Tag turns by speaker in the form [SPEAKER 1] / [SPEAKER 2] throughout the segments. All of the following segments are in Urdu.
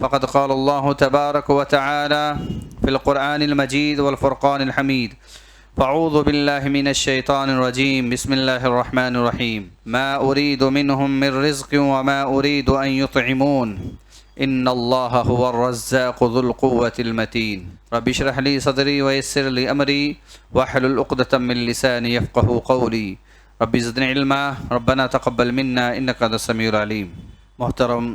[SPEAKER 1] فقد قال الله تبارك وتعالى في القرآن المجيد والفرقان الحميد فأعوذ بالله من الشيطان الرجيم بسم الله الرحمن الرحيم ما أريد منهم من رزق وما أريد أن يطعمون إن الله هو الرزاق ذو القوة المتين رب اشرح لي صدري ويسر لي أمري واحلل عقدة من لساني يفقهوا قولي رب زدني علما ربنا تقبل منا إنك أنت السميع العليم۔ محترم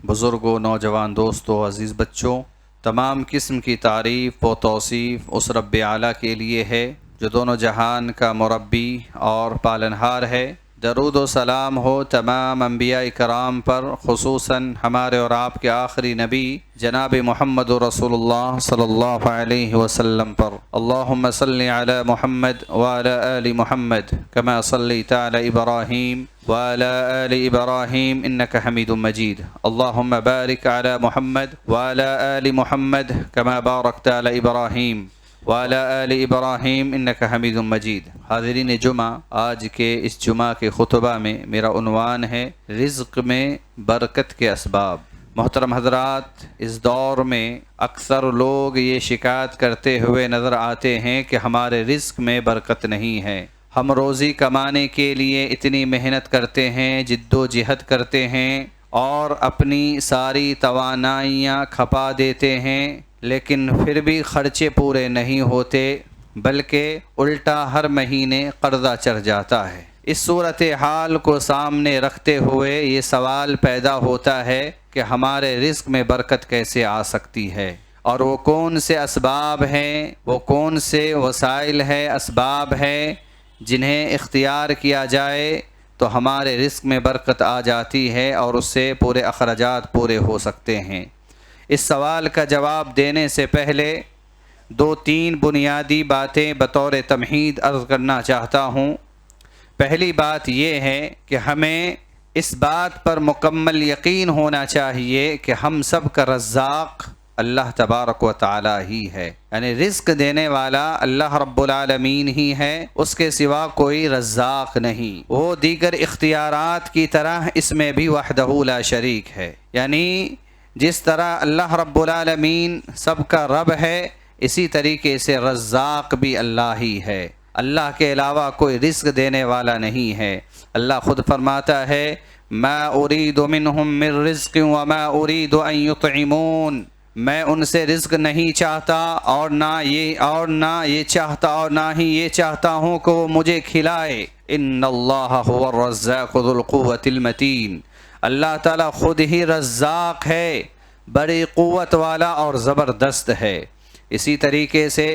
[SPEAKER 1] بزرگوں، نوجوان دوستوں، عزیز بچوں، تمام قسم کی تعریف و توصیف اس رب اعلیٰ کے لیے ہے جو دونوں جہان کا مربی اور پالنہار ہے۔ درود و سلام ہو تمام انبیاء کرام پر، خصوصاً ہمارے اور آپ کے آخری نبی جناب محمد رسول اللہ صلی اللہ علیہ وسلم پر۔ اللہم صلی علی محمد وعلی آل محمد کما صلیت علی ابراہیم وعلی آل ابراہیم انک حمید مجید۔ اللہم بارک علی محمد وعلی آل محمد کما بارکت علی ابراہیم وعلی آل ابراہیم انک حمید مجید۔ حاضرین جمعہ، آج کے اس جمعہ کے خطبہ میں میرا عنوان ہے رزق میں برکت کے اسباب۔ محترم حضرات، اس دور میں اکثر لوگ یہ شکایت کرتے ہوئے نظر آتے ہیں کہ ہمارے رزق میں برکت نہیں ہے۔ ہم روزی کمانے کے لیے اتنی محنت کرتے ہیں، جد و جہد کرتے ہیں اور اپنی ساری توانائیاں کھپا دیتے ہیں، لیکن پھر بھی خرچے پورے نہیں ہوتے، بلکہ الٹا ہر مہینے قرضہ چڑھ جاتا ہے۔ اس صورتحال کو سامنے رکھتے ہوئے یہ سوال پیدا ہوتا ہے کہ ہمارے رزق میں برکت کیسے آ سکتی ہے، اور وہ کون سے اسباب ہیں، وہ کون سے وسائل ہے، اسباب ہیں جنہیں اختیار کیا جائے تو ہمارے رزق میں برکت آ جاتی ہے اور اس سے پورے اخراجات پورے ہو سکتے ہیں۔ اس سوال کا جواب دینے سے پہلے دو تین بنیادی باتیں بطور تمہید عرض کرنا چاہتا ہوں۔ پہلی بات یہ ہے کہ ہمیں اس بات پر مکمل یقین ہونا چاہیے کہ ہم سب کا رزاق اللہ تبارک و تعالی ہی ہے، یعنی رزق دینے والا اللہ رب العالمین ہی ہے، اس کے سوا کوئی رزاق نہیں۔ وہ دیگر اختیارات کی طرح اس میں بھی وحدہ لا شریک ہے، یعنی جس طرح اللہ رب العالمین سب کا رب ہے، اسی طریقے سے رزاق بھی اللہ ہی ہے۔ اللہ کے علاوہ کوئی رزق دینے والا نہیں ہے۔ اللہ خود فرماتا ہے ما ارید منہم من رزق وما ارید ان یطعمون، میں ان سے رزق نہیں چاہتا اور نہ یہ چاہتا اور نہ ہی یہ چاہتا ہوں کہ وہ مجھے کھلائے۔ ان اللہ هو الرزاق ذو القوة المتین، اللہ تعالیٰ خود ہی رزاق ہے، بڑی قوت والا اور زبردست ہے۔ اسی طریقے سے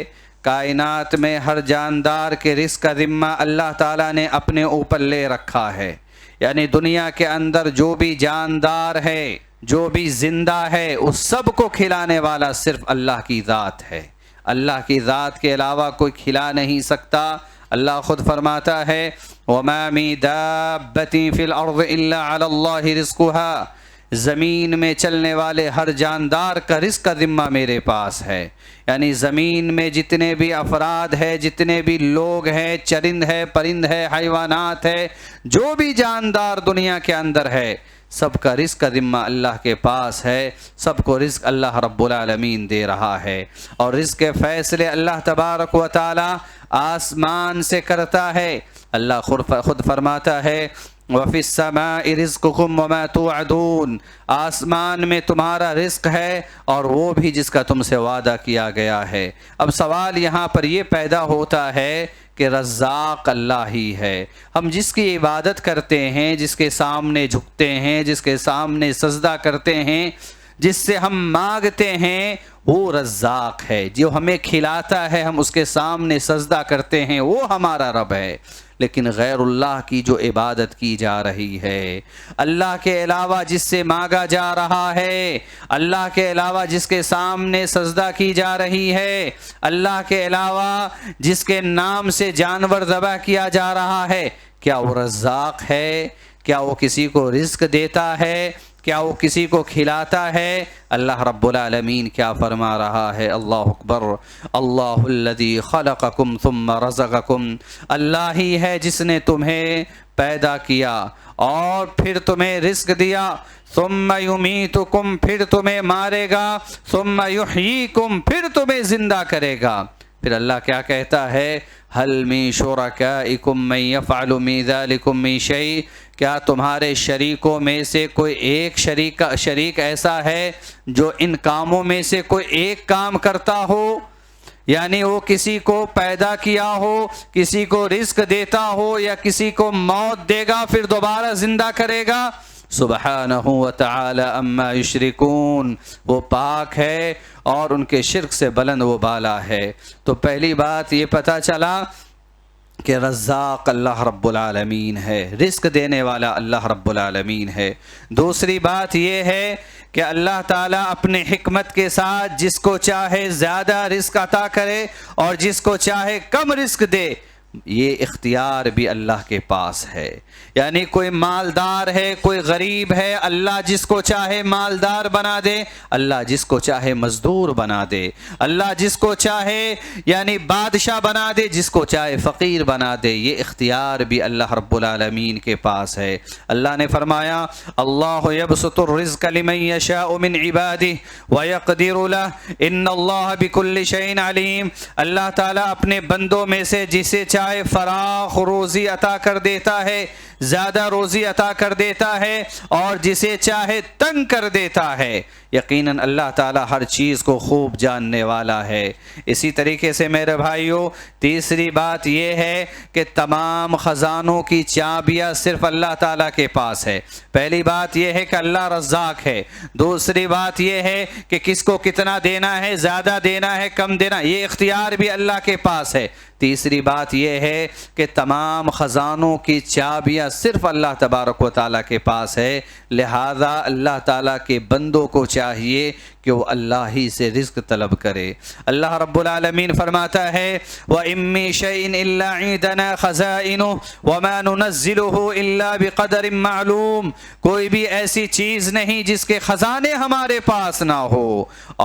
[SPEAKER 1] کائنات میں ہر جاندار کے رزق کا ذمہ اللہ تعالیٰ نے اپنے اوپر لے رکھا ہے، یعنی دنیا کے اندر جو بھی جاندار ہے، جو بھی زندہ ہے، اس سب کو کھلانے والا صرف اللہ کی ذات ہے۔ اللہ کی ذات کے علاوہ کوئی کھلا نہیں سکتا۔ اللہ خود فرماتا ہے وَمَا مِن دَابَّةٍ فِي الْأَرْضِ إِلَّا عَلَى اللَّهِ رِزْقُهَا، زمین میں چلنے والے ہر جاندار کا رزق کا ذمہ میرے پاس ہے، یعنی زمین میں جتنے بھی افراد ہیں، جتنے بھی لوگ ہیں، چرند ہے، پرند ہے، حیوانات ہے، جو بھی جاندار دنیا کے اندر ہے، سب کا رزق کا ذمہ اللہ کے پاس ہے۔ سب کو رزق اللہ رب العالمین دے رہا ہے، اور رزق کے فیصلے اللہ تبارک و تعالی آسمان سے کرتا ہے۔ اللہ خود فرماتا ہے وَفِي السَّمَاءِ رِزْقُكُمْ وَمَا تُوعَدُونَ، آسمان میں تمہارا رزق ہے اور وہ بھی جس کا تم سے وعدہ کیا گیا ہے۔ اب سوال یہاں پر یہ پیدا ہوتا ہے کہ رزاق اللہ ہی ہے۔ ہم جس کی عبادت کرتے ہیں، جس کے سامنے جھکتے ہیں، جس کے سامنے سجدہ کرتے ہیں، جس سے ہم مانگتے ہیں، وہ رزاق ہے۔ جو ہمیں کھلاتا ہے، ہم اس کے سامنے سجدہ کرتے ہیں، وہ ہمارا رب ہے۔ لیکن غیر اللہ کی جو عبادت کی جا رہی ہے، اللہ کے علاوہ جس سے مانگا جا رہا ہے، اللہ کے علاوہ جس کے سامنے سجدہ کی جا رہی ہے، اللہ کے علاوہ جس کے نام سے جانور ذبح کیا جا رہا ہے، کیا وہ رزاق ہے؟ کیا وہ کسی کو رزق دیتا ہے؟ کیا وہ کسی کو کھلاتا ہے؟ اللہ رب العالمین کیا فرما رہا ہے؟ اللہ اکبر، اللہ الذی خلقکم ثم رزقکم، اللہ ہی ہے جس نے تمہیں پیدا کیا اور پھر تمہیں رزق دیا، ثم یمیتکم پھر تمہیں مارے گا، ثم یحییکم پھر تمہیں زندہ کرے گا۔ پھر اللہ کیا کہتا ہے، هل من شرکائکم من یفعل من ذلکم من شیء، کیا تمہارے شریکوں میں سے کوئی ایک شریک ایسا ہے جو ان کاموں میں سے کوئی ایک کام کرتا ہو؟ یعنی وہ کسی کو پیدا کیا ہو، کسی کو رزق دیتا ہو، یا کسی کو موت دے گا پھر دوبارہ زندہ کرے گا؟ سبحانہ وتعالی اما یشرکون، وہ پاک ہے اور ان کے شرک سے بلند و بالا ہے۔ تو پہلی بات یہ پتہ چلا کہ رزاق اللہ رب العالمین ہے، رزق دینے والا اللہ رب العالمین ہے۔ دوسری بات یہ ہے کہ اللہ تعالیٰ اپنے حکمت کے ساتھ جس کو چاہے زیادہ رزق عطا کرے اور جس کو چاہے کم رزق دے، یہ اختیار بھی اللہ کے پاس ہے۔ یعنی کوئی مالدار ہے، کوئی غریب ہے، اللہ جس کو چاہے مالدار بنا دے، اللہ جس کو چاہے مزدور بنا دے، اللہ جس کو چاہے یعنی بادشاہ بنا دے، جس کو چاہے فقیر بنا دے، یہ اختیار بھی اللہ رب العالمین کے پاس ہے۔ اللہ نے فرمایا اللہ یبسط الرزق لمن یشاء من عبادہ ویقدر لہ ان اللہ بکل شیء علیم، اللہ تعالیٰ اپنے بندوں میں سے جسے چاہے فراخ روزی عطا کر دیتا ہے، زیادہ روزی عطا کر دیتا ہے، اور جسے چاہے تنگ کر دیتا ہے۔ یقیناً اللہ تعالیٰ ہر چیز کو خوب جاننے والا ہے۔ اسی طریقے سے میرے بھائیوں، تیسری بات یہ ہے کہ تمام خزانوں کی چابیاں صرف اللہ تعالیٰ کے پاس ہے۔ پہلی بات یہ ہے کہ اللہ رزاق ہے، دوسری بات یہ ہے کہ کس کو کتنا دینا ہے، زیادہ دینا ہے کم دینا، یہ اختیار بھی اللہ کے پاس ہے۔ تیسری بات یہ ہے کہ تمام خزانوں کی چابیاں صرف اللہ تبارک و تعالیٰ کے پاس ہے، لہذا اللہ تعالیٰ کے بندوں کو چاہیے کہ وہ اللہ ہی سے رزق طلب کرے۔ اللہ رب العالمین فرماتا ہے وَإِن مِّن شَيْءٍ إِلَّا عِندَنَا خَزَائِنُهُ وَمَا نُنَزِّلُهُ إِلَّا بِقَدَرٍ مَّعْلُومٍ، کوئی بھی ایسی چیز نہیں جس کے خزانے ہمارے پاس نہ ہو،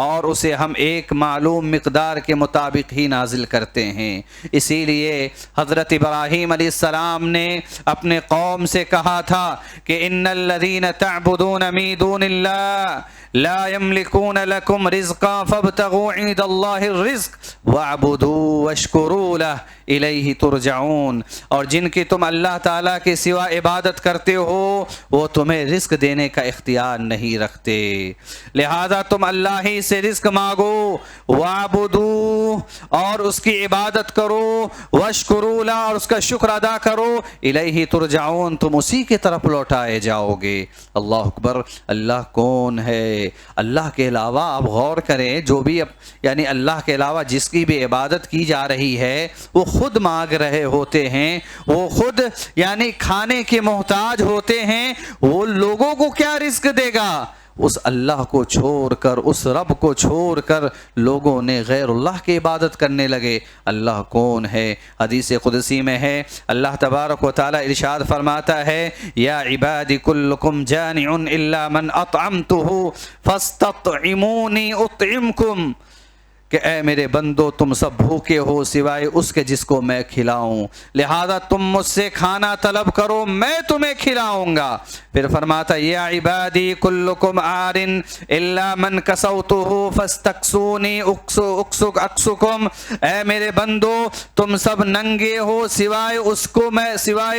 [SPEAKER 1] اور اسے ہم ایک معلوم مقدار کے مطابق ہی نازل کرتے ہیں۔ اسی لیے حضرت ابراہیم علیہ السلام نے اپنے قوم سے کہا تھا کہ ان الذین تعبدون من دون اللہ لا يملكون لكم رزقا فابتغوا عند الله الرزق واعبدوا واشكروا له الیہ ترجعون، اور جن کی تم اللہ تعالیٰ کے سوا عبادت کرتے ہو وہ تمہیں رزق دینے کا اختیار نہیں رکھتے، لہذا تم اللہ ہی سے رزق مانگو، واعبدوا اور اس کی عبادت کرو، واشکروا لہ اور اس کا شکر ادا کرو، الیہ ترجعون تم اسی کی طرف لوٹائے جاؤ گے۔ اللہ اکبر، اللہ کون ہے؟ اللہ کے علاوہ آپ غور کریں، جو بھی یعنی اللہ کے علاوہ جس کی بھی عبادت کی جا رہی ہے وہ خود مانگ رہے ہوتے ہیں، وہ خود یعنی کھانے کے محتاج ہوتے ہیں، وہ لوگوں کو کیا رزق دے گا؟ اس اللہ کو چھوڑ کر، اس رب کو چھوڑ کر لوگوں نے غیر اللہ کی عبادت کرنے لگے۔ اللہ کون ہے؟ حدیث قدسی میں ہے، اللہ تبارک و تعالی ارشاد فرماتا ہے یا عبادی کلکم جانع الا من اطعمتہ فاستطعمونی اطعمکم، کہ اے میرے بندو تم سب بھوکے ہو سوائے اس کے جس کو میں کھلاؤں، لہذا تم مجھ سے کھانا طلب کرو میں تمہیں کھلاؤں گا۔ پھر فرماتا یا عبادی کلکم عار الا من کسوتہ فاستکسونی اکسکم، اے میرے بندو تم سب ننگے ہو سوائے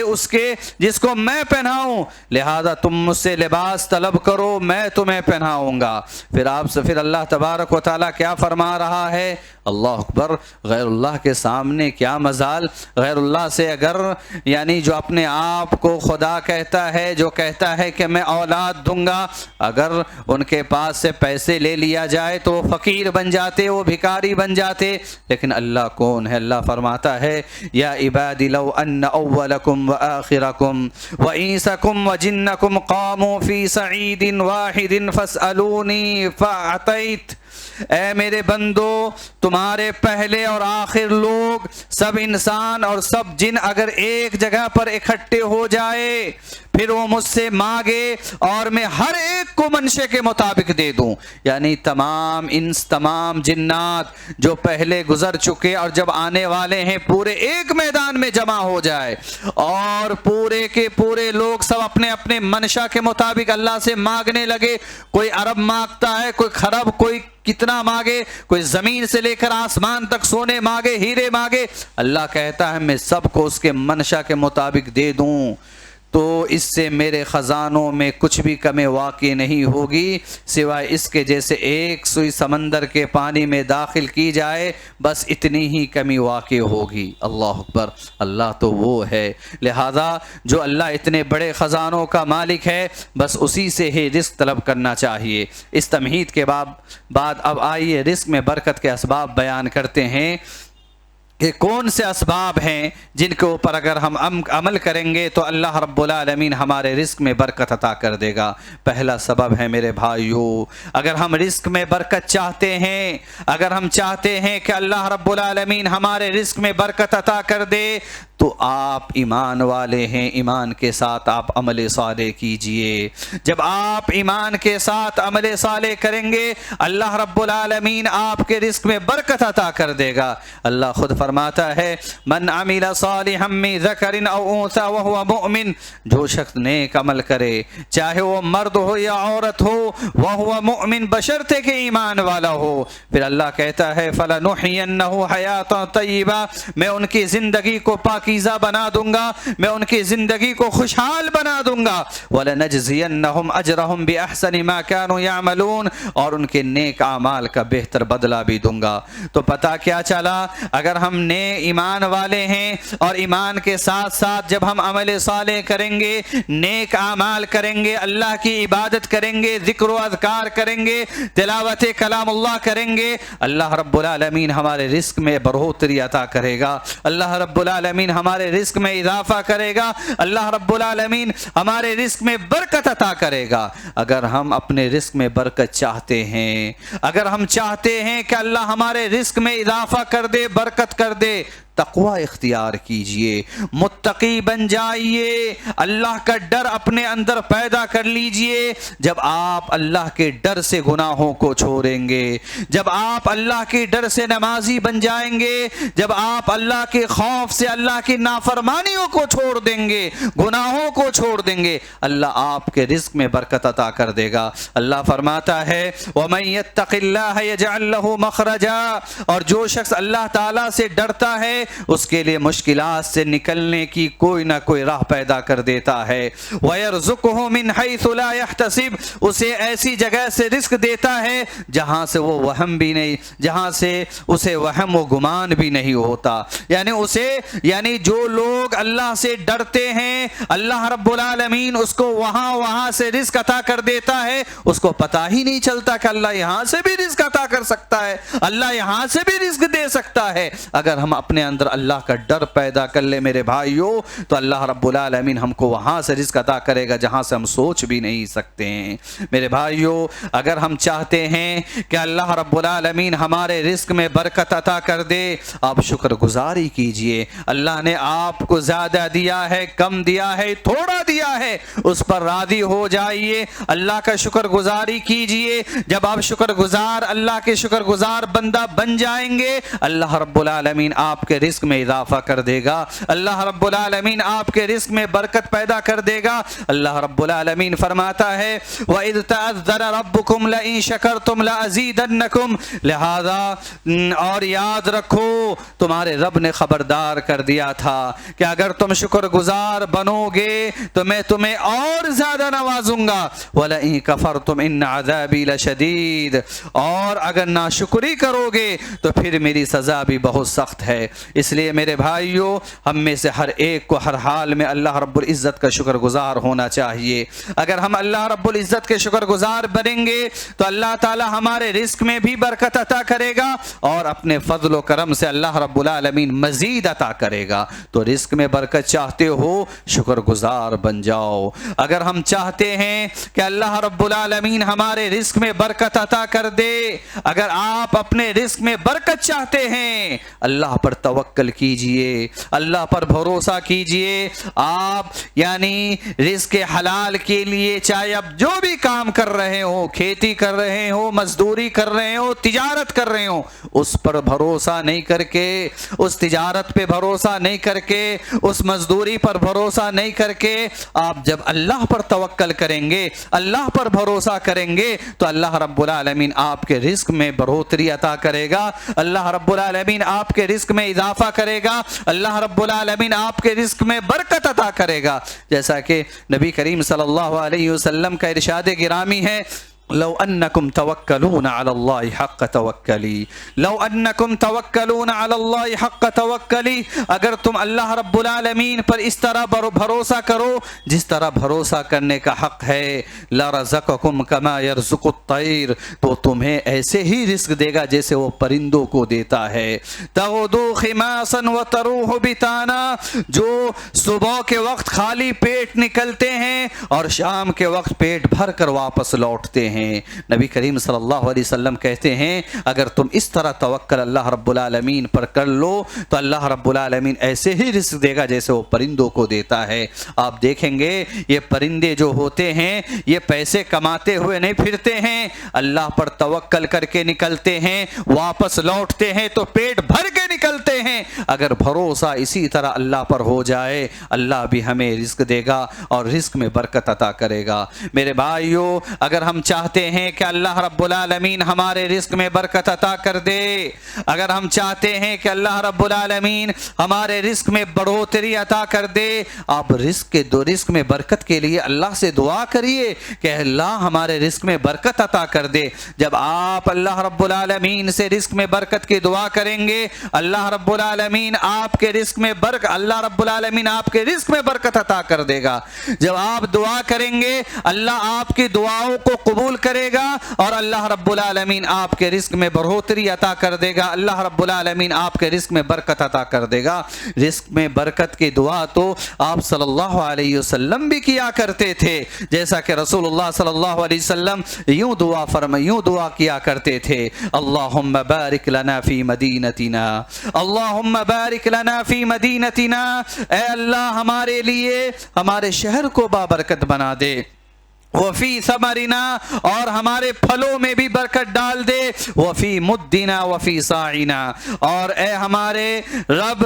[SPEAKER 1] اس کے جس کو میں پہناؤں، لہذا تم مجھ سے لباس طلب کرو میں تمہیں پہناؤں گا۔ پھر اللہ تبارک و تعالیٰ کیا فرما رہا ہے؟ اللہ اکبر، غیر اللہ کے سامنے کیا مجال؟ غیر اللہ سے اگر یعنی جو اپنے آپ کو خدا کہتا ہے، جو کہتا ہے کہ میں اولاد دوں گا، اگر ان کے پاس سے پیسے لے لیا جائے تو وہ فقیر بن جاتے، وہ بھکاری بن جاتے، لیکن اللہ کون ہے؟ اللہ فرماتا ہے یا عبادی لو ان اولکم وآخرکم وانسکم وجنکم قاموا فی صعید واحد فاسألونی فاعطیت، اے میرے بندو تمہارے پہلے اور آخر لوگ، سب انسان اور سب جن اگر ایک جگہ پر اکٹھے ہو جائے، پھر وہ مجھ سے مانگے اور میں ہر ایک کو منشے کے مطابق دے دوں. یعنی تمام انس تمام جنات جو پہلے گزر چکے اور جب آنے والے ہیں پورے ایک میدان میں جمع ہو جائے اور پورے کے پورے لوگ سب اپنے اپنے منشا کے مطابق اللہ سے مانگنے لگے. کوئی ارب مانگتا ہے, کوئی خرب, کوئی کتنا مانگے, کوئی زمین سے لے کر آسمان تک سونے مانگے, ہیرے مانگے. اللہ کہتا ہے میں سب کو اس کے منشا کے مطابق دے دوں تو اس سے میرے خزانوں میں کچھ بھی کمی واقع نہیں ہوگی سوائے اس کے جیسے ایک سوئی سمندر کے پانی میں داخل کی جائے بس اتنی ہی کمی واقع ہوگی. اللہ اکبر. اللہ تو وہ ہے, لہذا جو اللہ اتنے بڑے خزانوں کا مالک ہے بس اسی سے ہی رزق طلب کرنا چاہیے. اس تمہید کے بعد اب آئیے رزق میں برکت کے اسباب بیان کرتے ہیں کہ کون سے اسباب ہیں جن کے اوپر اگر ہم عمل کریں گے تو اللہ رب العالمین ہمارے رزق میں برکت عطا کر دے گا. پہلا سبب ہے میرے بھائیو, اگر ہم رزق میں برکت چاہتے ہیں, اگر ہم چاہتے ہیں کہ اللہ رب العالمین ہمارے رزق میں برکت عطا کر دے تو آپ ایمان والے ہیں, ایمان کے ساتھ آپ عمل صالح کیجئے. جب آپ ایمان کے ساتھ عمل صالح کریں گے اللہ رب العالمین آپ کے رزق میں برکت عطا کر دے گا. اللہ خود فرماتا ہے من عمل صالحا من ذکر او انثى وهو مؤمن, جو شخص نیک عمل کرے چاہے وہ مرد ہو یا عورت ہو, وهو مؤمن بشرطے کہ ایمان والا ہو. پھر اللہ کہتا ہے فلنحینہ حیاتا طیبہ, میں ان کی زندگی کو پاکیزہ بنا دوں گا, میں ان کی زندگی کو خوشحال بنا دوں گا. وَلَنَجْزِيَنَّهُمْ أَجْرَهُمْ بِأَحْسَنِ مَا كَانُوا يَعْمَلُونَ, اور ان کے نیک اعمال کا بہتر بدلہ بھی دوں گا. تو پتہ کیا چلا, اگر ہم ایمان والے ہیں اور ایمان کے ساتھ ساتھ جب ہم عمل صالح کریں گے, نیک اعمال کریں گے, اللہ کی عبادت کریں گے, ذکر و اذکار کریں گے, تلاوت کلام اللہ کریں گے, اللہ رب العالمین ہمارے رزق میں بڑھوتری عطا کرے گا, اللہ رب العالمین ہمارے رزق میں اضافہ کرے گا, اللہ رب العالمین ہمارے رزق میں برکت عطا کرے گا. اگر ہم اپنے رزق میں برکت چاہتے ہیں, اگر ہم چاہتے ہیں کہ اللہ ہمارے رزق میں اضافہ کر دے, برکت کر دے, تقوی اختیار کیجئے, متقی بن جائیے, اللہ کا ڈر اپنے اندر پیدا کر لیجئے. جب آپ اللہ کے ڈر سے گناہوں کو چھوڑیں گے, جب آپ اللہ کے ڈر سے نمازی بن جائیں گے, جب آپ اللہ کے خوف سے اللہ کی نافرمانیوں کو چھوڑ دیں گے, گناہوں کو چھوڑ دیں گے, اللہ آپ کے رزق میں برکت عطا کر دے گا. اللہ فرماتا ہے وَمَن يَتَّقِ اللَّهَ يَجْعَل لَّهُ مَخْرَجًا, اور جو شخص اللہ تعالیٰ سے ڈرتا ہے اس کے لیے مشکلات سے نکلنے کی کوئی نہ کوئی راہ پیدا کر دیتا ہے. وَيَرْزُقُهُ مِنْ حَيْثُ لَا يَحْتَسِبُ, اسے ایسی جگہ سے رزق دیتا ہے جہاں سے وہ وہم بھی نہیں, جہاں سے اسے وہم و گمان بھی نہیں ہوتا. یعنی جو لوگ اللہ سے ڈرتے ہیں اللہ رب العالمین اس کو وہاں سے رزق عطا کر دیتا ہے, اس کو پتہ ہی نہیں چلتا کہ اللہ یہاں سے بھی رزق عطا کر سکتا ہے, اللہ یہاں سے بھی رزق دے سکتا ہے. اگر ہم اپنے اندر اللہ کا ڈر پیدا کر لے میرے بھائیوں تو اللہ رب العالمین ہم کو وہاں سے رزق عطا کرے گا جہاں سے ہم سوچ بھی نہیں سکتے ہیں. میرے بھائیوں, اگر ہم چاہتے ہیں کہ اللہ رب العالمین ہمارے رزق میں برکت عطا کر دے, آپ شکر گزاری کیجئے. اللہ نے آپ کو زیادہ دیا ہے, کم دیا ہے, تھوڑا دیا ہے, اس پر راضی ہو جائیے, اللہ کا شکر گزاری کیجئے. جب آپ شکر گزار, اللہ کے شکر گزار بندہ بن جائیں گے, اللہ رب العالمین آپ کے رزق میں اضافہ کر دے گا, اللہ رب العالمین آپ کے رزق میں برکت پیدا کر دے گا. اللہ رب العالمین فرماتا ہے وَإِذْ تَعَذَّرَ رَبُّكُمْ لَئِن شَكَرْتُمْ لَأَزِيدَنَّكُمْ, لہذا اور یاد رکھو تمہارے رب نے خبردار کر دیا تھا کہ اگر تم شکر گزار بنو گے تو میں تمہیں اور زیادہ نوازوں گا. وَلَئِن كَفَرْتُمْ إِنَّ عَذَابِي لَشَدِيدٌ, اور اگر ناشکری کرو گے تو پھر میری سزا بھی بہت سخت ہے. اس لیے میرے بھائیوں, ہم میں سے ہر ایک کو ہر حال میں اللہ رب العزت کا شکر گزار ہونا چاہیے. اگر ہم اللہ رب العزت کے شکر گزار بنیں گے تو اللہ تعالی ہمارے رزق میں بھی برکت عطا کرے گا اور اپنے فضل و کرم سے اللہ رب العالمین مزید عطا کرے گا. تو رزق میں برکت چاہتے ہو, شکر گزار بن جاؤ. اگر ہم چاہتے ہیں کہ اللہ رب العالمین ہمارے رزق میں برکت عطا کر دے, اگر آپ اپنے رزق میں برکت چاہتے ہیں, اللہ پر توکل توکل کیجئے، اللہ پر بھروسہ کیجئے۔ آپ یعنی رزق حلال کے لیے چاہے اب جو بھی کام کر رہے ہو، کھیتی کر رہے ہو، مزدوری کر رہے ہو، تجارت کر رہے ہو، اس پر بھروسہ نہیں کر کے، اس تجارت پہ بھروسہ نہیں کر کے، اس مزدوری پر بھروسہ نہیں کر کے، آپ جب اللہ پر توکل کریں گے، اللہ پر بھروسہ کریں گے تو اللہ رب العالمین آپ کے رزق میں بڑھوتری عطا کرے گا، اللہ رب العالمین آپ کے رزق میں اضافہ کرے گا، اللہ رب العالمین آپ کے رزق میں برکت عطا کرے گا۔ جیسا کہ نبی کریم صلی اللہ علیہ وسلم کا ارشاد گرامی ہے، لو انکم توکلون علی اللہ حق توکلی، لو انکم توکلون علی اللہ حق توکلی، اگر تم اللہ رب العالمین پر اس طرح بھروسہ کرو جس طرح بھروسہ کرنے کا حق ہے، لرزقکم کما یرزق الطیر، تو تمہیں ایسے ہی رزق دے گا جیسے وہ پرندوں کو دیتا ہے۔ تغدو خماسا وتروح بطانا، جو صبح کے وقت خالی پیٹ نکلتے ہیں اور شام کے وقت پیٹ بھر کر واپس لوٹتے ہیں۔ نبی کریم صلی اللہ علیہ وسلم کہتے ہیں اگر تم اس طرح توکل اللہ رب العالمین پر کر لو تو اللہ رب العالمین ایسے ہی رزق دے گا جیسے وہ پرندوں کو دیتا ہے۔ آپ دیکھیں گے یہ پرندے جو ہوتے ہیں یہ پیسے کماتے ہوئے نہیں پھرتے ہیں، اللہ پر توکل کر کے نکلتے ہیں، واپس لوٹتے ہیں تو پیٹ بھر کے نکلتے ہیں۔ اگر بھروسہ اسی طرح اللہ پر ہو جائے اللہ بھی ہمیں رزق دے گا اور رزق میں برکت عطا کرے گا۔ میرے بھائیو، اگر ہم چاہتے ہیں کہ اللہ رب العالمین ہمارے رزق میں برکت عطا کر دے، اگر ہم چاہتے ہیں کہ اللہ رب العالمین ہمارے رزق میں بڑھوتری عطا کر دے، آپ رزق میں برکت کے لیے اللہ سے دعا کریے کہ اللہ ہمارے رزق میں برکت عطا کر دے۔ جب آپ اللہ رب العالمین سے رزق میں برکت کی دعا کریں گے اللہ رب العالمین آپ کے رزق میں برکت عطا کر دے گا۔ جب آپ دعا کریں گے اللہ آپ کی دعاؤں کو قبول کرے گا اور اللہ رب العالمین آپ کے رزق میں بڑھوتری عطا کر دے گا، اللہ رب العالمین آپ کے رزق میں برکت عطا کر دے گا۔ رزق میں برکت کی دعا تو آپ صلی اللہ علیہ وسلم بھی کیا کرتے تھے، جیسا کہ رسول اللہ صلی اللہ علیہ وسلم یوں دعا کیا کرتے تھے، اللہم بارک لنا فی مدینتنا، اللہم بارک لنا فی مدینتنا، اے اللہ ہمارے لیے ہمارے شہر کو بابرکت بنا دے، وفی ثمرنا، اور ہمارے پھلوں میں بھی برکت ڈال دے، وفی مدنا وفی ساعنا، اور اے ہمارے رب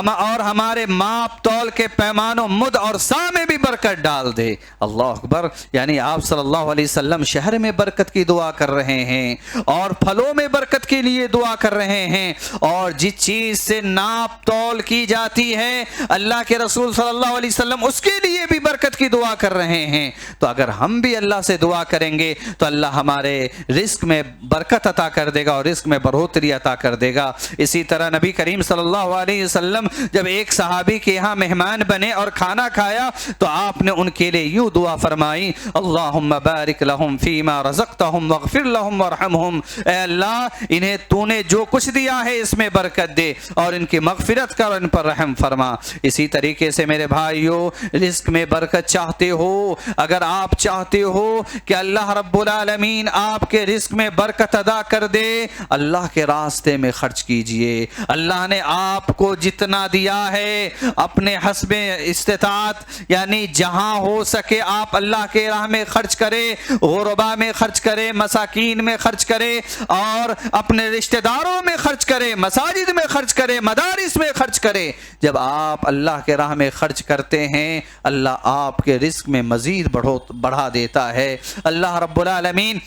[SPEAKER 1] اور ہمارے ماپ تول کے پیمانوں مد اور سا میں بھی برکت ڈال دے۔ اللہ اکبر، یعنی آپ صلی اللہ علیہ وسلم شہر میں برکت کی دعا کر رہے ہیں اور پھلوں میں برکت کے لیے دعا کر رہے ہیں، اور جس چیز سے ناپ تول کی جاتی ہے اللہ کے رسول صلی اللہ علیہ وسلم اس کے لیے بھی برکت کی دعا کر رہے ہیں۔ تو اگر ہم بھی اللہ سے دعا کریں گے تو اللہ ہمارے رزق میں برکت عطا کر دے گا اور رزق میں بڑھوتری عطا کر دے گا۔ اسی طرح نبی کریم صلی اللہ علیہ وسلم جب ایک صحابی کے یہاں مہمان بنے اور کھانا کھایا تو آپ نے ان کے لیے یوں دعا فرمائی، اللہم بارک لہم فیما رزقتہم واغفر لہم وارحمہم، اے اللہ انہیں تو نے جو کچھ دیا ہے اس میں برکت دے اور ان کی مغفرت کر، ان پر رحم فرما۔ اسی طریقے سے میرے بھائیو، رزق میں برکت چاہتے ہو، اگر آپ چاہتے ہو کہ اللہ رب العالمین آپ کے رزق میں برکت ادا کر دے، اللہ کے راستے میں خرچ کیجئے۔ اللہ نے آپ کو جتنا دیا ہے اپنے حسب استطاعت، یعنی جہاں ہو سکے آپ اللہ کے راہ میں خرچ کرے، غربا میں خرچ کرے، مساکین میں خرچ کرے، اور اپنے رشتہ داروں میں خرچ کرے، مساجد میں خرچ کرے، مدارس میں خرچ کرے۔ جب آپ اللہ کے راہ میں خرچ کرتے ہیں اللہ آپ کے رزق میں مزید بڑھا دیتا ہے، اللہ رب العالمین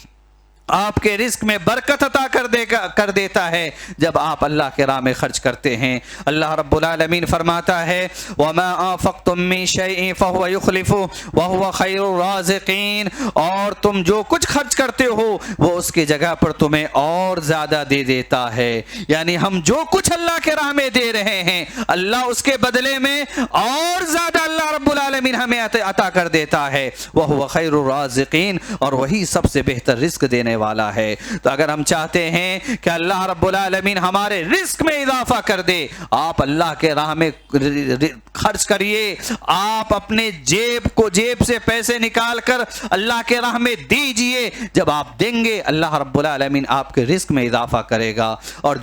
[SPEAKER 1] آپ کے رزق میں برکت عطا کر دیتا ہے جب آپ اللہ کے راہ میں خرچ کرتے ہیں۔ اللہ رب العالمین فرماتا ہے وَمَا أَنفَقْتُم مِّن شَيْءٍ فَهُوَ يُخْلِفُهُ وَهُوَ خَيْرُ الرَّازِقِينَ، اور تم جو کچھ خرچ کرتے ہو وہ اس کی جگہ پر تمہیں اور زیادہ دے دیتا ہے۔ یعنی ہم جو کچھ اللہ کے راہ میں دے رہے ہیں اللہ اس کے بدلے میں اور زیادہ اللہ رب العالمین العالمین ہمیں عطا کر دیتا ہے، وَهُوَ خَيْرُ الرَّازِقِينَ، اور وہی سب سے بہتر رزق دینے والا ہے۔ تو اگر ہم چاہتے ہیں کہ اللہ رب العالمین ہمارے رزق میں اضافہ کر دے، آپ اللہ کے راہ میں خرچ کریے، آپ اپنے جیب سے پیسے نکال کر اللہ کے راہ میں دیجئے، جب آپ دیں گے اللہ رب العالمین آپ کے رزق میں اضافہ کرے گا۔ اور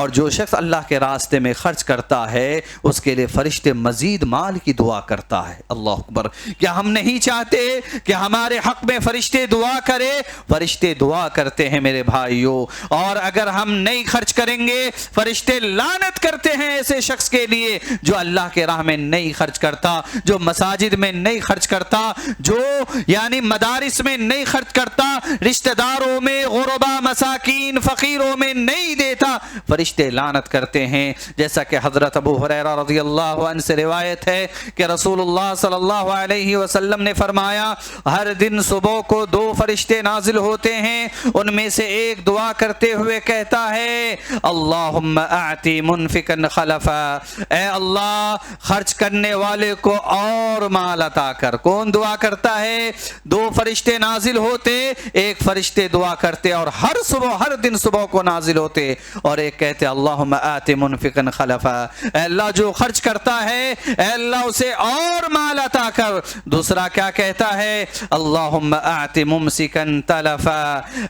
[SPEAKER 1] جو شخص اللہ کے راستے میں خرچ کرتا ہے اس کے لیے فرشتے مزید مال کی دعا کرتا ہے۔ اللہ اکبر! کیا ہم نہیں چاہتے کہ ہمارے حق میں فرشتے دعا کرے؟ فرشتے دعا کرتے ہیں میرے بھائیوں، اور اگر ہم نہیں خرچ کریں گے فرشتے لعنت کرتے ہیں ایسے شخص کے لیے جو اللہ کے راہ میں نہیں خرچ کرتا، جو مساجد میں نہیں خرچ کرتا، جو یعنی مدارس میں نہیں خرچ کرتا، رشتہ داروں میں، غربا، مساکین، فقیروں میں نہیں دیتا، فرشتے لعنت کرتے ہیں۔ جیسا کہ حضرت ابو ہریرہ رضی اللہ عنہ سے روایت ہے کہ رسول اللہ صلی اللہ علیہ وسلم نے فرمایا، ہر دن صبح کو 2 فرشتے نازل ہوتے ہیں، ان میں سے ایک دعا کرتے ہوئے کہتا ہے، اللہم اعطی منفقا خلفا، اے اللہ خرچ کرنے والے کو اور مال عطا کر۔ کون دعا کرتا ہے؟ 2 فرشتے نازل ہوتے، ایک فرشتے دعا کرتے اور ہر دن صبح کو نازل ہوتے، اور ایک کہتے اللہم آت منفقا خلفا، اے اللہ جو خرچ کرتا ہے اے اللہ اسے اور مال عطا کر۔ دوسرا کیا کہتا ہے؟ اللہم آت ممسکا تلفا،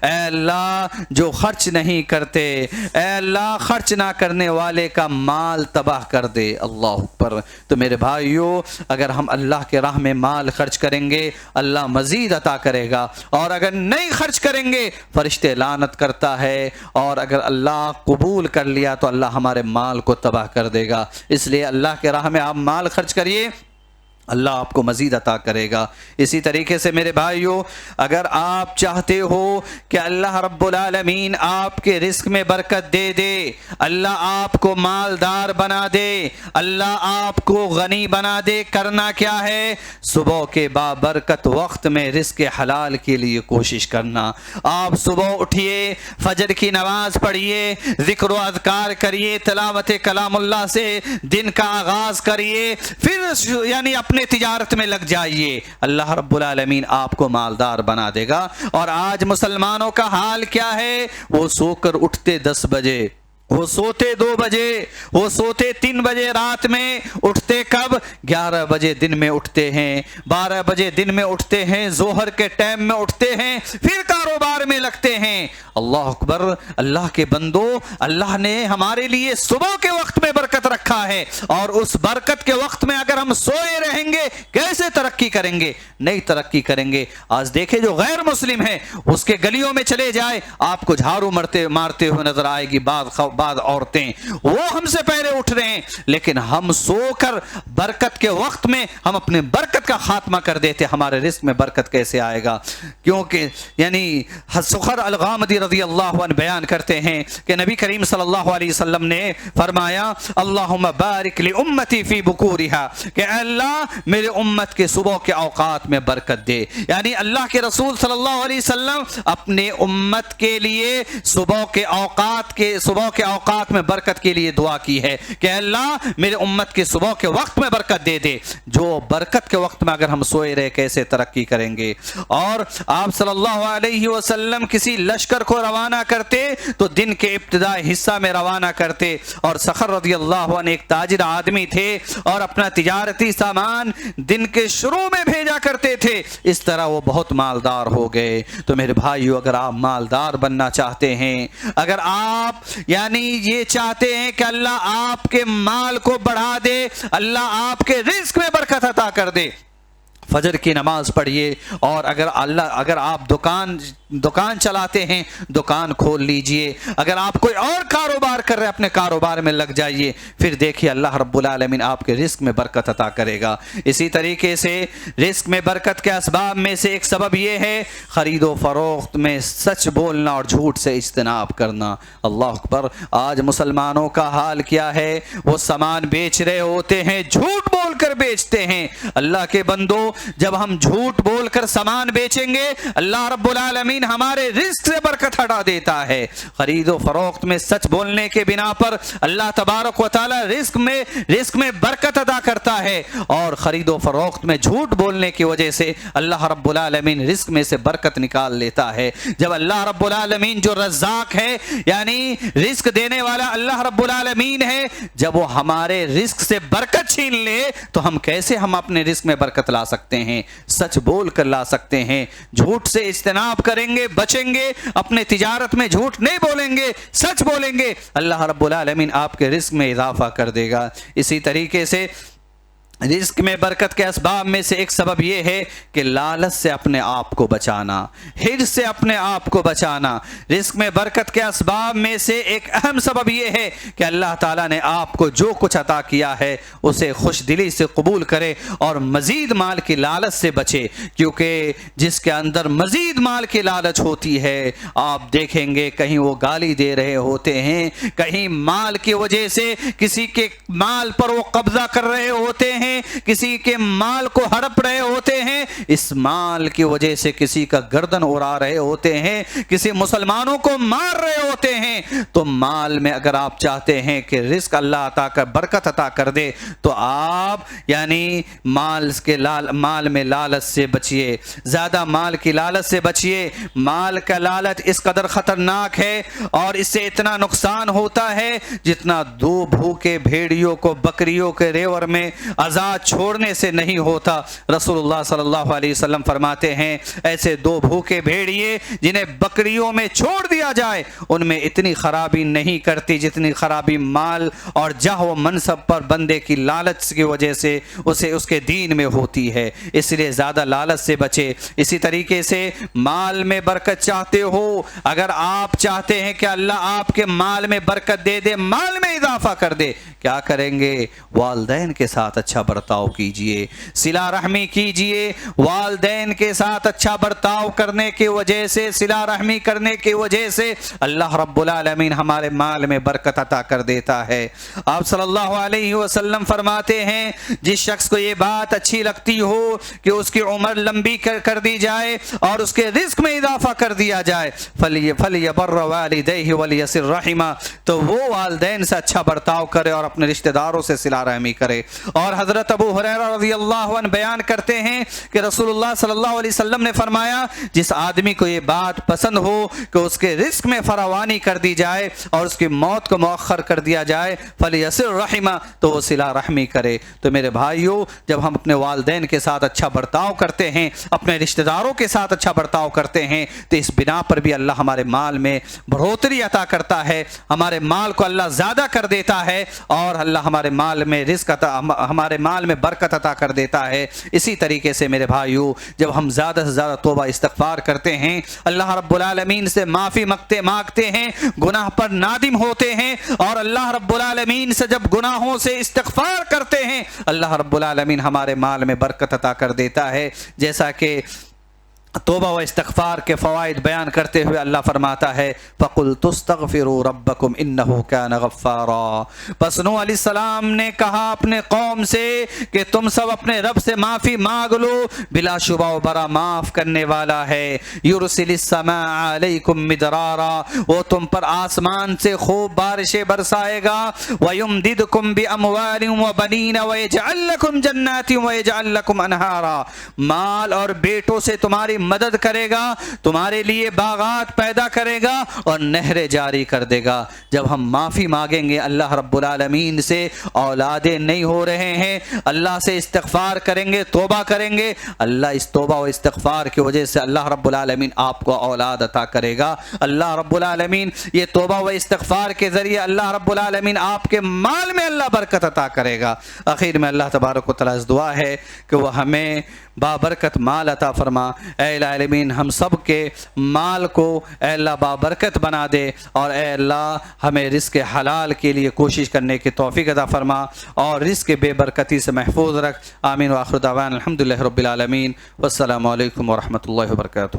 [SPEAKER 1] اے اللہ جو خرچ نہیں کرتے، اے اللہ خرچ نہ کرنے والے کا مال تباہ کر دے۔ اللہ اکبر! تو میرے بھائیوں، اگر ہم اللہ کے راہ میں مال خرچ کریں گے اللہ مزید عطا کرے گا، اور اگر نہیں خرچ کریں گے فرشتے لعنت کرتا ہے، اور اگر اللہ قبول کر لیا تو اللہ ہمارے مال کو تباہ کر دے گا۔ اس لیے اللہ کے راہ میں آپ مال خرچ کریے، اللہ آپ کو مزید عطا کرے گا۔ اسی طریقے سے میرے بھائیوں، اگر آپ چاہتے ہو کہ اللہ رب العالمین آپ کے رزق میں برکت دے دے، اللہ آپ کو مالدار بنا دے، اللہ آپ کو غنی بنا دے، کرنا کیا ہے؟ صبح کے بابرکت وقت میں رزق حلال کے لیے کوشش کرنا۔ آپ صبح اٹھیے، فجر کی نماز پڑھیے، ذکر و اذکار کریے، تلاوت کلام اللہ سے دن کا آغاز کریے، پھر یعنی اپنے تجارت میں لگ جائیے، اللہ رب العالمین آپ کو مالدار بنا دے گا۔ اور آج مسلمانوں کا حال کیا ہے؟ وہ سو کر اٹھتے 10 بجے، وہ سوتے 2 بجے، وہ سوتے 3 بجے رات میں، اٹھتے کب؟ 11 بجے دن میں اٹھتے ہیں، 12 بجے دن میں اٹھتے ہیں، ظہر کے ٹائم میں اٹھتے ہیں، پھر کاروبار میں لگتے ہیں۔ اللہ اکبر! اللہ کے بندو، اللہ نے ہمارے لیے صبح کے وقت میں برکت رکھا ہے، اور اس برکت کے وقت میں اگر ہم سوئے رہیں گے کیسے ترقی کریں گے؟ نہیں ترقی کریں گے۔ آج دیکھیں جو غیر مسلم ہے اس کے گلیوں میں چلے جائے آپ کو جھاڑو مارتے ہوئے نظر آئے گی، بعض عورتیں وہ ہم سے پہلے اٹھ رہے ہیں، لیکن ہم سو کر برکت کے وقت میں ہم اپنے برکت کا خاتمہ کر دیتے، ہمارے رزق میں برکت کیسے آئے گا؟ کیونکہ یعنی سخر الغامدی رضی اللہ عنہ بیان کرتے ہیں کہ نبی کریم صلی اللہ علیہ وسلم نے فرمایا، اللہم بارک لامتی فی بکورها، کہ اللہ میرے امت کے صبح کے اوقات میں برکت دے۔ یعنی اللہ کے رسول صلی اللہ علیہ وسلم اپنے امت کے لیے صبح کے اوقات میں برکت کے لیے دعا کی ہے کہ اللہ میرے امت کے صبح کے وقت میں برکت دے دے۔ جو برکت کے وقت میں اگر ہم سوئے رہے کیسے ترقی کریں گے؟ اور آپ صلی اللہ علیہ وسلم کسی لشکر کو روانہ کرتے تو دن کے ابتدائی حصہ میں روانہ کرتے، اور سخر رضی اللہ عنہ ایک تاجر آدمی تھے اور اپنا تجارتی سامان دن کے شروع میں بھیجا کرتے تھے، اس طرح وہ بہت مالدار ہو گئے۔ تو میرے بھائیو، اگر آپ مالدار بننا چاہتے ہیں، اگر آپ یعنی یہ چاہتے ہیں کہ اللہ آپ کے مال کو بڑھا دے، اللہ آپ کے رزق میں برکت عطا کر دے، فجر کی نماز پڑھیے، اور اگر آپ دکان چلاتے ہیں دکان کھول لیجئے، اگر آپ کوئی اور کاروبار کر رہے ہیں اپنے کاروبار میں لگ جائیے، پھر دیکھیے اللہ رب العالمین آپ کے رزق میں برکت عطا کرے گا۔ اسی طریقے سے رزق میں برکت کے اسباب میں سے ایک سبب یہ ہے خرید و فروخت میں سچ بولنا اور جھوٹ سے اجتناب کرنا۔ اللہ اکبر! آج مسلمانوں کا حال کیا ہے؟ وہ سامان بیچ رہے ہوتے ہیں، جھوٹ بول کر بیچتے ہیں۔ اللہ کے بندو، جب ہم جھوٹ بول کر سامان بیچیں گے اللہ رب العالمین ہمارے رزق سے برکت ہٹا دیتا ہے۔ خرید و فروخت میں سچ بولنے کے بنا پر اللہ تبارک و تعالی رزق میں برکت عطا کرتا ہے، اور خرید و فروخت میں جھوٹ بولنے کی وجہ سے اللہ رب العالمین رزق میں سے برکت نکال لیتا ہے۔ جب اللہ رب العالمین جو رزاق ہے یعنی رزق دینے والا اللہ رب العالمین ہے، جب وہ ہمارے رزق سے برکت چھین لے تو ہم کیسے اپنے رزق میں برکت لا سکتے ہیں؟ سچ بول کر لا سکتے ہیں۔ جھوٹ سے اجتناب کریں گے، بچیں گے، اپنے تجارت میں جھوٹ نہیں بولیں گے، سچ بولیں گے، اللہ رب العالمین آپ کے رزق میں اضافہ کر دے گا۔ اسی طریقے سے رزق میں برکت کے اسباب میں سے ایک سبب یہ ہے کہ لالچ سے اپنے آپ کو بچانا، حرص سے اپنے آپ کو بچانا۔ رزق میں برکت کے اسباب میں سے ایک اہم سبب یہ ہے کہ اللہ تعالیٰ نے آپ کو جو کچھ عطا کیا ہے اسے خوش دلی سے قبول کرے اور مزید مال کی لالچ سے بچے، کیونکہ جس کے اندر مزید مال کی لالچ ہوتی ہے آپ دیکھیں گے کہیں وہ گالی دے رہے ہوتے ہیں، کہیں مال کی وجہ سے کسی کے مال پر وہ قبضہ کر رہے ہوتے ہیں، کسی کے مال کو ہڑپ رہے ہوتے ہیں، اس مال کی وجہ سے کسی کا گردن اڑا رہے ہوتے ہیں، کسی مسلمانوں کو مار رہے ہوتے ہیں۔ تو مال میں اگر آپ چاہتے ہیں کہ رزق اللہ عطا کر برکت عطا کر دے تو آپ یعنی مال میں لالچ سے بچیے، زیادہ مال کی لالچ سے بچیے۔ مال کا لالچ اس قدر خطرناک ہے اور اس سے اتنا نقصان ہوتا ہے جتنا دو بھوکے بھیڑیوں کو بکریوں کے ریور میں آزاد چھوڑنے سے نہیں ہوتا۔ رسول اللہ صلی اللہ علیہ وسلم فرماتے ہیں ایسے دو بھوکے بھیڑیے جنہیں بکریوں میں چھوڑ دیا جائے ان میں اتنی خرابی نہیں کرتی جتنی خرابی مال اور جاہ و منصب پر بندے کی لالچ کی وجہ سے اسے اس کے دین میں ہوتی ہے۔ اس لیے زیادہ لالچ سے بچے۔ اسی طریقے سے مال میں برکت چاہتے ہو، اگر آپ چاہتے ہیں کہ اللہ آپ کے مال میں برکت دے دے، مال میں اضافہ کر دے، کیا کریں گے؟ والدین کے ساتھ اچھا برتاؤ کیجئے، صلہ رحمی کیجئے۔ والدین کے ساتھ اچھا برتاؤ کرنے کی وجہ سے، صلہ رحمی کرنے کی وجہ سے اللہ رب العالمین ہمارے مال میں برکت عطا کر دیتا ہے۔ آپ صلی اللہ علیہ وسلم فرماتے ہیں جس شخص کو یہ بات اچھی لگتی ہو کہ اس کی عمر لمبی کر دی جائے اور اس کے رزق میں اضافہ کر دیا جائے، فَلْيَبَرَّ وَالِدَيْهِ وَلْيَصِلْ رَحِمَهُ، تو وہ والدین سے اچھا برتاؤ کرے اور اپنے رشتہ داروں سے صلہ رحمی کرے۔ اور حضرت ابو ہریرہ رضی اللہ عنہ بیان کرتے ہیں کہ رسول اللہ صلی اللہ علیہ وسلم نے فرمایا جس آدمی کو یہ بات پسند ہو کہ اس کے رزق میں فراوانی کر دی جائے اور اس کی موت کو مؤخر کر دیا جائے، فَلْيَصِلْ رَحِمَهُ، تو وہ صلہ رحمی کرے۔ تو میرے بھائیو، جب ہم اپنے والدین کے ساتھ اچھا برتاؤ کرتے ہیں، اپنے رشتہ داروں کے ساتھ اچھا برتاؤ کرتے ہیں، تو اس بنا پر بھی اللہ ہمارے مال میں بڑھوتری عطا کرتا ہے، ہمارے مال کو اللہ زیادہ کر دیتا ہے اور اللہ ہمارے مال میں رزق عطا، ہمارے مال میں برکت عطا کر دیتا ہے۔ اسی طریقے سے میرے بھائیو، جب ہم زیادہ سے زیادہ توبہ استغفار کرتے ہیں، اللہ رب العالمین سے معافی مانگتے ہیں، گناہ پر نادم ہوتے ہیں اور اللہ رب العالمین سے جب گناہوں سے استغفار کرتے ہیں، اللہ رب العالمین ہمارے مال میں برکت عطا کر دیتا ہے۔ جیسا کہ توبہ و استغفار کے فوائد بیان کرتے ہوئے اللہ فرماتا ہے فَقُلْتُ اسْتَغْفِرُوا رَبَّكُمْ إِنَّهُ كَانَ غَفَّارًا۔ پس نوح علیہ السلام نے کہا اپنے قوم سے کہ تم سب اپنے رب سے معافی مانگ لو، بلا شبہ و برا معاف کرنے والا ہے۔ يُرْسِلِ السَّمَاءَ عَلَيْكُمْ مِدْرَارًا، وہ تم پر آسمان سے خوب بارشیں برسائے گا، وَيُمْدِدْكُمْ بِأَمْوَالٍ وَبَنِينَ وَيَجْعَلْ لَكُمْ جَنَّاتٍ وَيَجْعَلْ لَكُمْ أَنْهَارًا، مال اور بیٹوں سے تمہاری مدد کرے گا، تمہارے لیے باغات پیدا کرے گا اور نہریں جاری کر دے گا۔ جب ہم معافی مانگیں گے اللہ رب العالمین سے، اولادیں نہیں ہو رہے ہیں، اللہ سے استغفار کریں گے، توبہ کریں گے، اللہ اس توبہ و استغفار کی وجہ سے اللہ رب العالمین آپ کو اولاد عطا کرے گا۔ اللہ رب العالمین یہ توبہ و استغفار کے ذریعے اللہ رب العالمین آپ کے مال میں اللہ برکت عطا کرے گا۔ آخر میں اللہ تبارک و تعالیٰ سے دعا ہے کہ وہ ہمیں بابرکت مال عطا فرما۔ اے العالمین ہم سب کے مال کو اے اللہ بابرکت بنا دے، اور اے اللہ ہمیں رزق حلال کے لیے کوشش کرنے کی توفیق عطا فرما اور رزق بے برکتی سے محفوظ رکھ۔ آمین وآخر دعوانا الحمدللہ رب العالمین، والسلام علیکم ورحمۃ اللہ وبرکاتہ۔